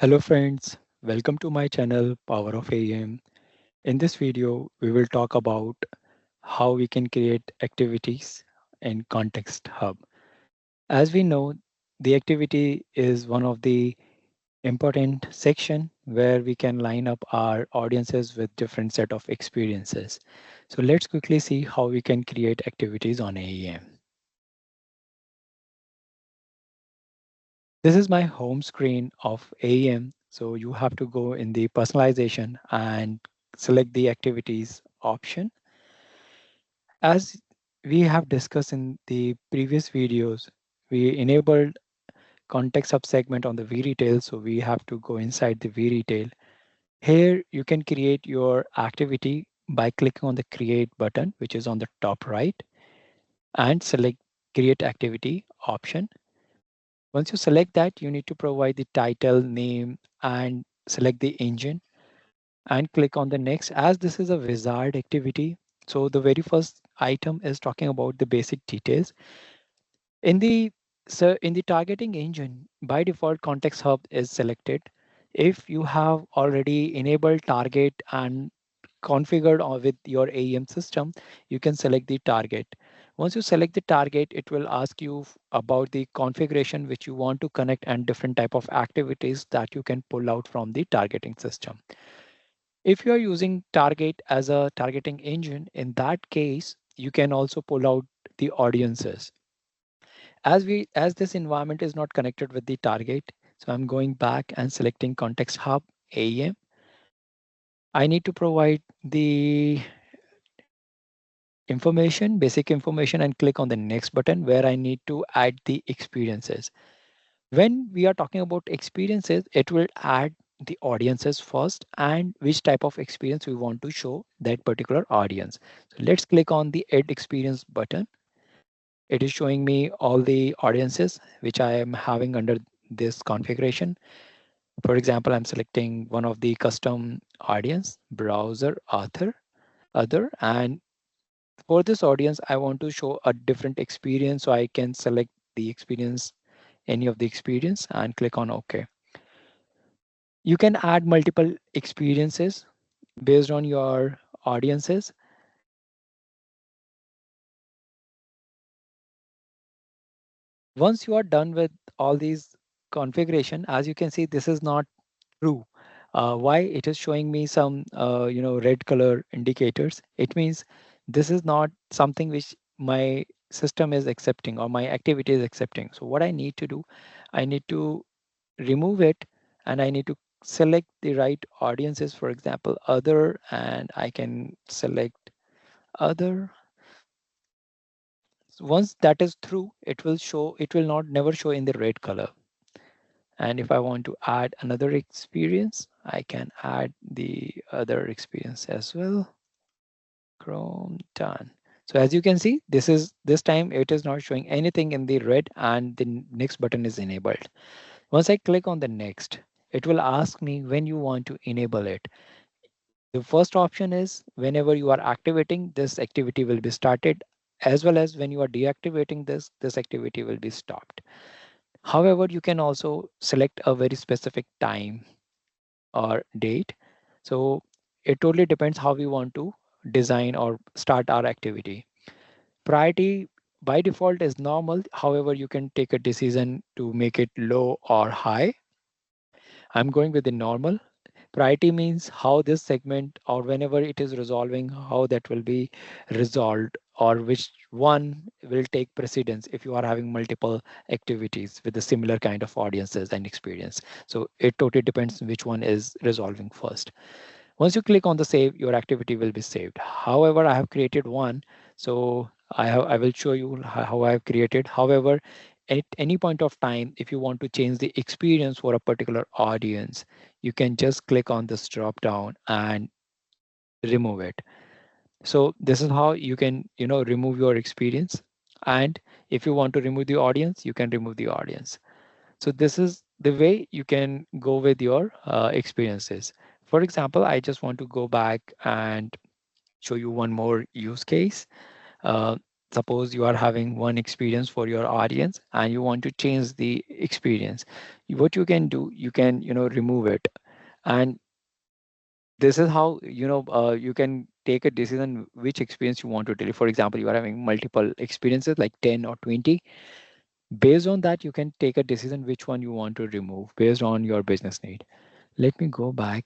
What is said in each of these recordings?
Hello friends, welcome to my channel Power of AEM. In this video, we will talk about how we can create activities in Context Hub. As we know, the activity is one of the important section where we can line up our audiences with different set of experiences. So let's quickly see how we can create activities on AEM. This is my home screen of AEM. So you have to go in the personalization and select the activities option. As we have discussed in the previous videos, we enabled context subsegment on the vRetail. So we have to go inside the vRetail. Here you can create your activity by clicking on the create button, which is on the top right, and select create activity option. Once you select that, you need to provide the title, name, and select the engine and click on the next. As this is a wizard activity, so the very first item is talking about the basic details. In the in the targeting engine, by default, Context Hub is selected. If you have already enabled target and configured with your AEM system, you can select the target. Once you select the target, it will ask you about the configuration which you want to connect and different type of activities that you can pull out from the targeting system. If you are using target as a targeting engine, in that case, you can also pull out the audiences. As this environment is not connected with the target, so I'm going back and selecting Context Hub AEM. I need to provide the information, basic information, and click on the next button where I need to add the experiences. When we are talking about experiences, it will add the audiences first and which type of experience we want to show that particular audience. So let's click on the add experience button. It is showing me all the audiences which I am having under this configuration. For example, I'm selecting one of the custom audience, browser, author, other, and for this audience, I want to show a different experience. So I can select the experience, any of the experience, and click on OK. You can add multiple experiences based on your audiences. Once you are done with all these configuration, as you can see, this is not true. Why it is showing me some red color indicators? It means this is not something which my system is accepting or my activity is accepting. So what I need to do, I need to remove it and I need to select the right audiences, for example, other, and I can select other. So once that is through, it will show, it will not never show in the red color. And if I want to add another experience, I can add the other experience as well. Chrome done. So as you can see, this time it is not showing anything in the red and the next button is enabled. Once I click on the next, it will ask me when you want to enable it. The first option is whenever you are activating, this activity will be started, as well as when you are deactivating this activity will be stopped. However, you can also select a very specific time or date. So it totally depends how we want to design or start our activity. Priority by default is normal. However, you can take a decision to make it low or high. I'm going with the normal. Priority means how this segment or whenever it is resolving, how that will be resolved or which one will take precedence if you are having multiple activities with a similar kind of audiences and experience. So it totally depends which one is resolving first. Once you click on the save, your activity will be saved. However, I have created one. So I will show you how I have created. However, at any point of time, if you want to change the experience for a particular audience, you can just click on this drop down and remove it. So this is how you can, remove your experience. And if you want to remove the audience, you can remove the audience. So this is the way you can go with your experiences. For example, I just want to go back and show you one more use case. Uh, Suppose you are having one experience for your audience and you want to change the experience. What you can do, you can, remove it. And this is how, you can take a decision which experience you want to deliver. For example, you are having multiple experiences like 10 or 20. Based on that, you can take a decision which one you want to remove based on your business need. Let me go back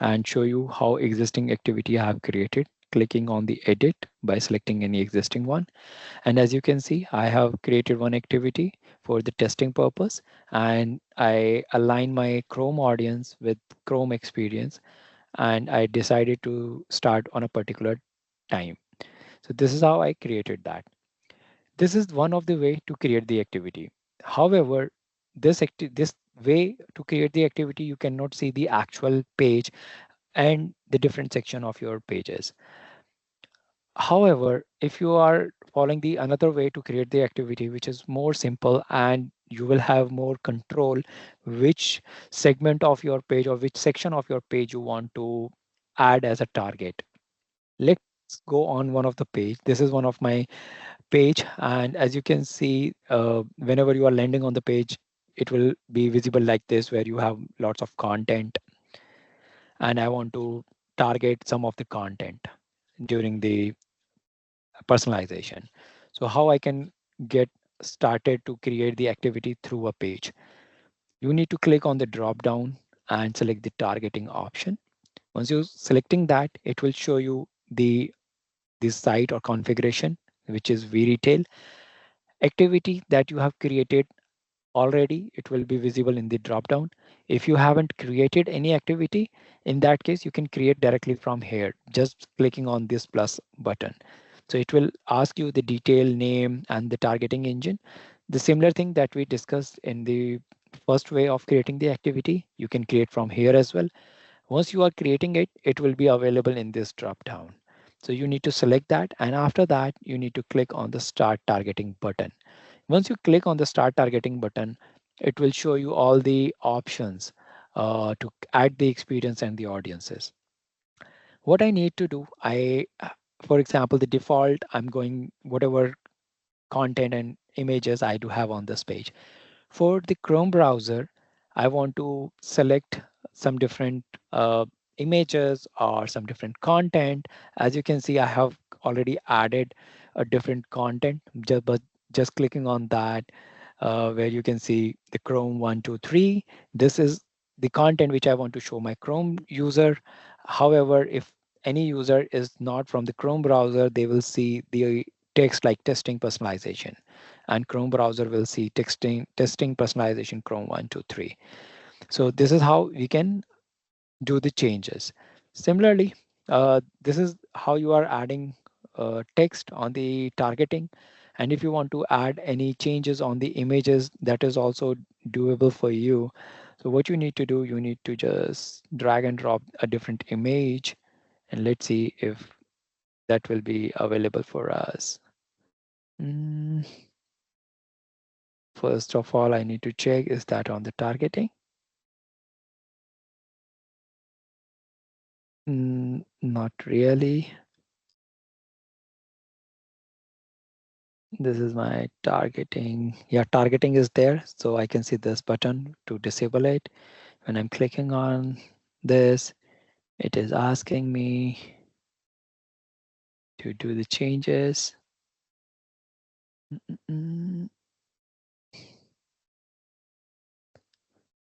and show you how existing activity I have created, clicking on the edit by selecting any existing one. And as you can see, I have created one activity for the testing purpose, and I align my Chrome audience with Chrome experience, and I decided to start on a particular time. So this is how I created that. This is one of the way to create the activity. However, this way to create the activity, you cannot see the actual page and the different section of your pages. However, if you are following the another way to create the activity, which is more simple and you will have more control which segment of your page or which section of your page you want to add as a target. Let's go on one of the page. This is one of my page, and as you can see, whenever you are landing on the page, it will be visible like this, where you have lots of content, and I want to target some of the content during the personalization. So how I can get started to create the activity through a page? You need to click on the drop down and select the targeting option. Once you're selecting that, it will show you the site or configuration, which is vRetail activity that you have created already. It will be visible in the drop down. If you haven't created any activity, in that case, you can create directly from here, just clicking on this plus button. So it will ask you the detail name and the targeting engine. The similar thing that we discussed in the first way of creating the activity, you can create from here as well. Once you are creating it, it will be available in this drop down. So you need to select that. And after that, you need to click on the start targeting button. Once you click on the start targeting button, it will show you all the options to add the experience and the audiences. What I need to do, for example, the default, I'm going whatever content and images I do have on this page. For the Chrome browser, I want to select some different images or some different content. As you can see, I have already added a different content, but just clicking on that, where you can see the Chrome 123. This is the content which I want to show my Chrome user. However, if any user is not from the Chrome browser, they will see the text like testing personalization, and Chrome browser will see testing personalization Chrome 123. So this is how we can do the changes. Similarly, this is how you are adding text on the targeting. And if you want to add any changes on the images, that is also doable for you. So what you need to do, you need to just drag and drop a different image, and let's see if that will be available for us. Mm, First of all, I need to check, is that on the targeting? Not really. This is my targeting. Yeah, targeting is there. So I can see this button to disable it. When I'm clicking on this, it is asking me to do the changes. Mm,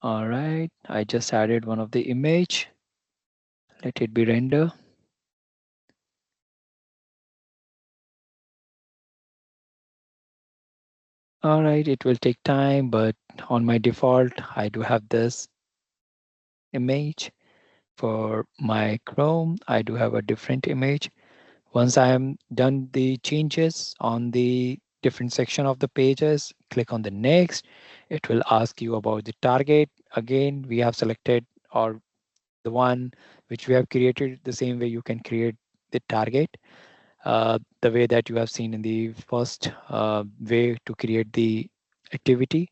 All right, I just added one of the image. Let it be render. All right, it will take time, but on my default, I do have this image. For my Chrome, I do have a different image. Once I am done the changes on the different section of the pages, click on the next. It will ask you about the target. Again, we have selected, or the one which we have created, the same way you can create the target, the way that you have seen in the first way to create the activity.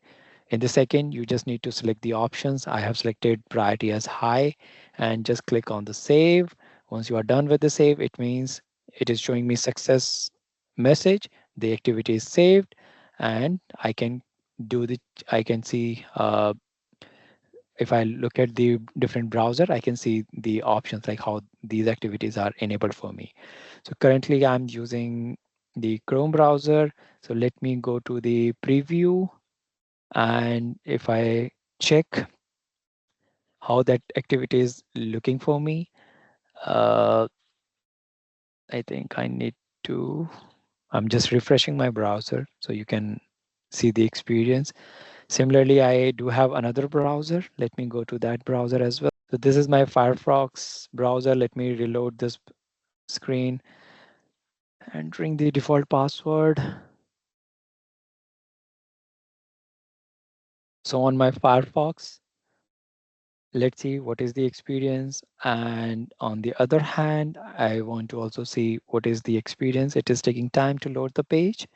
In the second, you just need to select the options. I have selected priority as high and just click on the save. Once you are done with the save, it means it is showing me success message. the activity is saved, and I can do the, I can see, if I look at the different browser, I can see the options like how these activities are enabled for me. So currently I'm using the Chrome browser. So let me go to the preview, and if I check how that activity is looking for me, uh, I think I need to, I'm just refreshing my browser so you can see the experience. Similarly, I do have another browser. Let me go to that browser as well. So this is my Firefox browser. Let me reload this screen, entering the default password. So on my Firefox, let's see what is the experience. And on the other hand, I want to also see what is the experience. It is taking time to load the page.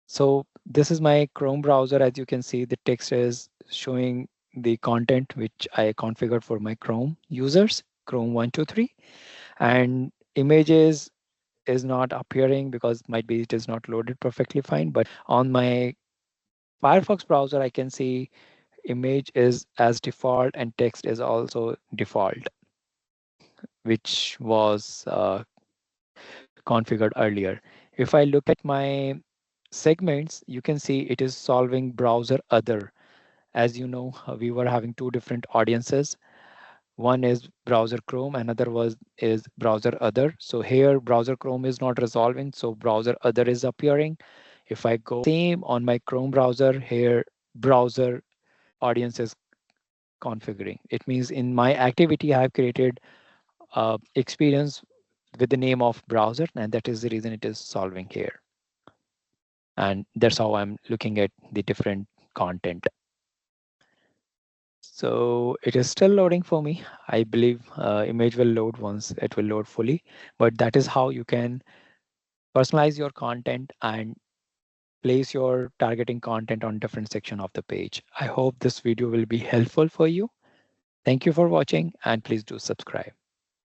So this is my Chrome browser. As you can see, the text is showing the content which I configured for my Chrome users, Chrome 123, and images is not appearing because might be it is not loaded perfectly fine. But on my Firefox browser, I can see image is as default and text is also default, which was configured earlier. If I look at my segments, you can see it is solving browser other. As you know, we were having two different audiences. One is browser Chrome, another was is browser other. So here browser Chrome is not resolving, so browser other is appearing. If I go same on my Chrome browser, here browser audience is configuring. It means in my activity I have created experience with the name of browser, and that is the reason it is solving here. And that's how I'm looking at the different content. So it is still loading for me. I believe image will load once it will load fully, but that is how you can personalize your content and place your targeting content on different section of the page. I hope this video will be helpful for you. Thank you for watching, and please do subscribe.